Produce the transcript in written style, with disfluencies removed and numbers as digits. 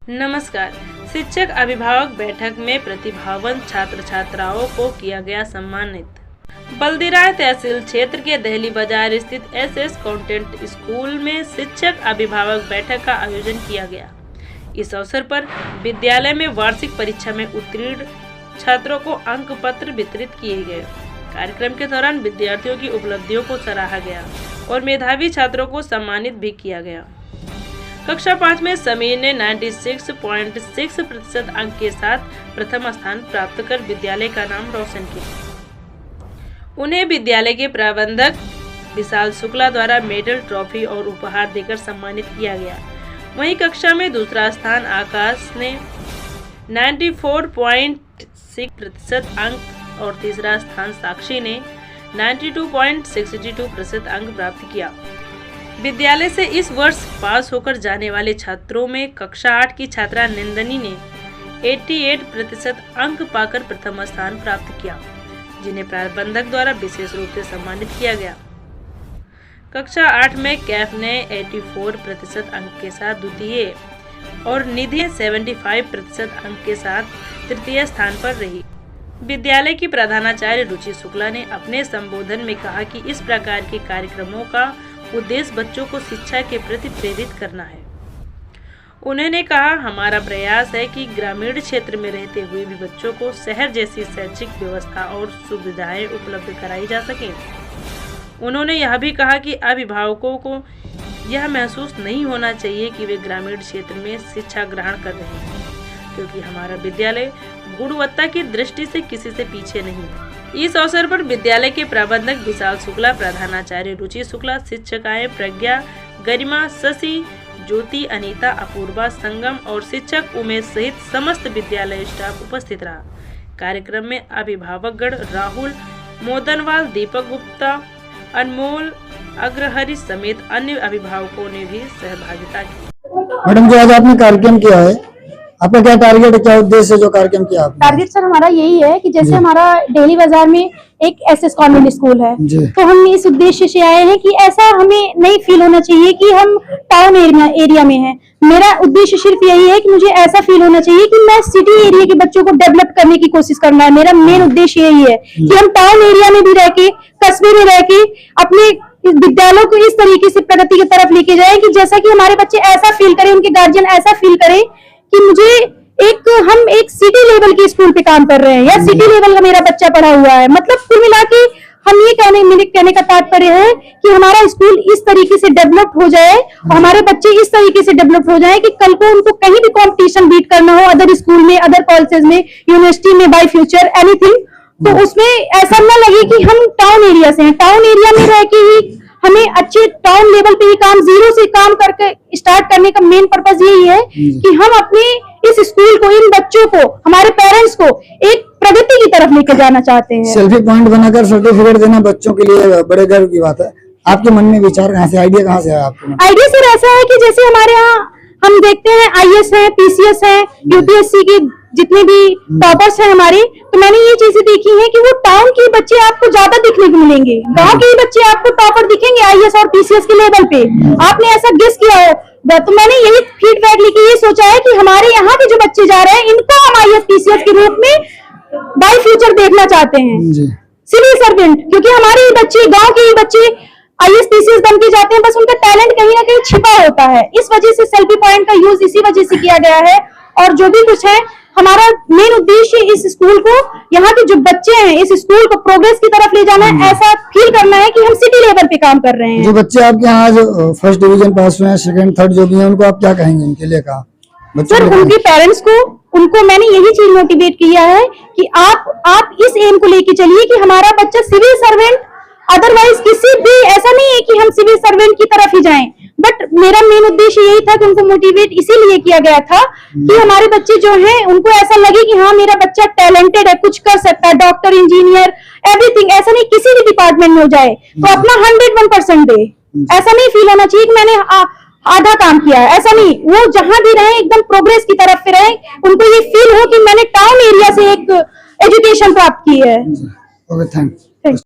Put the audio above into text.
नमस्कार। शिक्षक अभिभावक बैठक में प्रतिभावान छात्र छात्राओं को किया गया सम्मानित। बल्दिराय तहसील क्षेत्र के दहली बाजार स्थित एसएस कॉन्वेंट स्कूल में शिक्षक अभिभावक बैठक का आयोजन किया गया। इस अवसर पर विद्यालय में वार्षिक परीक्षा में उत्तीर्ण छात्रों को अंक पत्र वितरित किए गए। कार्यक्रम के दौरान विद्यार्थियों की उपलब्धियों को सराहा गया और मेधावी छात्रों को सम्मानित भी किया गया। कक्षा 5 में समीर ने 96.6% अंक के साथ प्रथम स्थान प्राप्त कर विद्यालय का नाम रोशन किया। उन्हें विद्यालय के प्रबंधक विशाल शुक्ला द्वारा मेडल, ट्रॉफी और उपहार देकर सम्मानित किया गया। वहीं कक्षा में दूसरा स्थान आकाश ने 94.6% अंक और तीसरा स्थान साक्षी ने 92.62% अंक प्राप्त किया। विद्यालय से इस वर्ष पास होकर जाने वाले छात्रों में कक्षा 8 की छात्रा नंदनी ने 88% अंक पाकर प्रथम स्थान प्राप्त किया, जिन्हें प्रबंधक द्वारा विशेष रूप से सम्मानित किया गया। कक्षा 8 में कैफ ने 84% अंक के साथ द्वितीय और निधि 75% अंक के साथ तृतीय स्थान पर रही। विद्यालय की प्रधानाचार्य रुचि शुक्ला ने अपने संबोधन में कहा कि इस प्रकार के कार्यक्रमों का उद्देश्य बच्चों को शिक्षा के प्रति प्रेरित करना है। उन्होंने कहा, हमारा प्रयास है कि ग्रामीण क्षेत्र में रहते हुए भी बच्चों को शहर जैसी शैक्षिक व्यवस्था और सुविधाएं उपलब्ध कराई जा सके। उन्होंने यह भी कहा कि अभिभावकों को यह महसूस नहीं होना चाहिए कि वे ग्रामीण क्षेत्र में शिक्षा ग्रहण कर रहे हैं, क्योंकि हमारा विद्यालय गुणवत्ता की दृष्टि से किसी से पीछे नहीं है। इस अवसर पर विद्यालय के प्रबंधक विशाल शुक्ला, प्रधानाचार्य रुचि शुक्ला, शिक्षिकाएं प्रज्ञा, गरिमा, शशि, ज्योति, अनीता, अपूर्वा, संगम और शिक्षक उमेश सहित समस्त विद्यालय स्टाफ उपस्थित रहा। कार्यक्रम में अभिभावकगण राहुल मोदनवाल, दीपक गुप्ता, अनमोल अग्रहरि समेत अन्य अभिभावकों ने भी सहभागिता की। मैडम, जो आज आपने कार्यक्रम किया है, आपका क्या टारगेट है, क्या उद्देश्य है जो कार्यक्रम किया आपने? टारगेट सर हमारा यही है कि जैसे हमारा डेली बाजार में एक एसएस कॉन्वेंट स्कूल है, तो हम इस उद्देश्य से आए हैं कि ऐसा हमें नहीं फील होना चाहिए कि हम टाउन एरिया में हैं। मेरा उद्देश्य सिर्फ यही है कि मुझे ऐसा फील होना चाहिए कि मैं सिटी एरिया के बच्चों को डेवलप करने की कोशिश करना है। मेरा मेन उद्देश्य यही है कि हम टाउन एरिया में भी रह के, कस्बे में रह के अपने विद्यालयों को इस तरीके से प्रगति की तरफ लेके जाए कि जैसा कि हमारे बच्चे ऐसा फील करें, उनके गार्जियन ऐसा फील करें कि मुझे हम एक सिटी लेवल के स्कूल पे काम कर रहे हैं या सिटी लेवल का मेरा बच्चा पढ़ा हुआ है। मतलब कुल मिला के हम ये मेरे कहने का तात्पर्य है कि हमारा स्कूल इस तरीके से डेवलप हो जाए और हमारे बच्चे इस तरीके से डेवलप हो जाए कि कल को उनको कहीं भी कंपटीशन बीट करना हो, अदर स्कूल में, अदर कॉलेजेस में, यूनिवर्सिटी में, बाय फ्यूचर एनीथिंग, तो उसमें ऐसा न लगे कि हम टाउन एरिया से हैं। टाउन एरिया में रह के ही हमें अच्छे टाउन लेवल पे ही काम, जीरो से काम करके स्टार्ट करने का मेन पर्पस यही है कि हम अपने इस स्कूल को, इन बच्चों को, हमारे पेरेंट्स को एक प्रगति की तरफ लेकर जाना चाहते हैं। सेल्फी पॉइंट बनाकर सर्टिफिकेट देना बच्चों के लिए बड़े गर्व की बात है। आपके मन में विचार कहाँ से, आइडिया कहाँ से आया आपको? आइडिया सर ऐसा है कि जैसे हमारे यहाँ हम देखते हैं आईएएस है, पीसीएस है, यूपीएससी के जितने भी टॉपर्स हैं हमारे, तो मैंने ये चीजें देखी हैं कि वो टाउन के बच्चे आपको ज्यादा दिखने को मिलेंगे, गांव के बच्चे आपको टॉपर दिखेंगे आईएएस और पीसीएस के लेवल पे। आपने ऐसा गेस किया हो, तो मैंने यही फीडबैक लेके ये सोचा है कि हमारे यहाँ के जो बच्चे जा रहे हैं, इनको हम आईएएस पीसीएस के रूप में बाय फ्यूचर देखना चाहते हैं, सिविल सर्वेंट। क्योंकि हमारे ये बच्चे, गाँव के ये बच्चे आईएएस पीसीएस बन के जाते हैं, बस उनका टैलेंट कहीं ना कहीं छिपा होता है। इस वजह से सेल्फी पॉइंट का यूज इसी वजह से किया गया है। और जो भी कुछ है, हमारा मेन उद्देश्य इस स्कूल को, यहाँ के जो बच्चे हैं, इस स्कूल को प्रोग्रेस की तरफ ले जाना है। ऐसा फील करना है कि हम सिटी लेवल पे काम कर रहे हैं। जो बच्चे आपके यहाँ जो फर्स्ट डिवीजन पास हुए हैं, सेकंड, थर्ड जो भी हैं, उनको आप क्या कहेंगे उनके लिए? कहा सर, उनके पेरेंट्स को, उनको मैंने यही चीज मोटिवेट किया है कि आप इस एम को लेके चलिए कि हमारा बच्चा सिविल सर्वेंट, अदरवाइज किसी भी, ऐसा नहीं है कि हम सिविल सर्वेंट की तरफ ही जाएं, बट मेरा मेन उद्देश्य यही था कि उनको मोटिवेट इसीलिए किया गया था कि हमारे बच्चे जो हैं उनको ऐसा लगे कि हाँ, मेरा बच्चा टैलेंटेड है, कुछ कर सकता है, डॉक्टर, इंजीनियर, एवरीथिंग। ऐसा नहीं किसी भी डिपार्टमेंट में हो जाए तो अपना 101% दे। ऐसा नहीं फील होना चाहिए कि मैंने आधा काम किया है, ऐसा नहीं। वो जहां भी रहे एकदम प्रोग्रेस की तरफ पे रहे, उनको ये फील हो कि मैंने टाउन एरिया से एक एजुकेशन प्राप्त की है। Okay, thanks.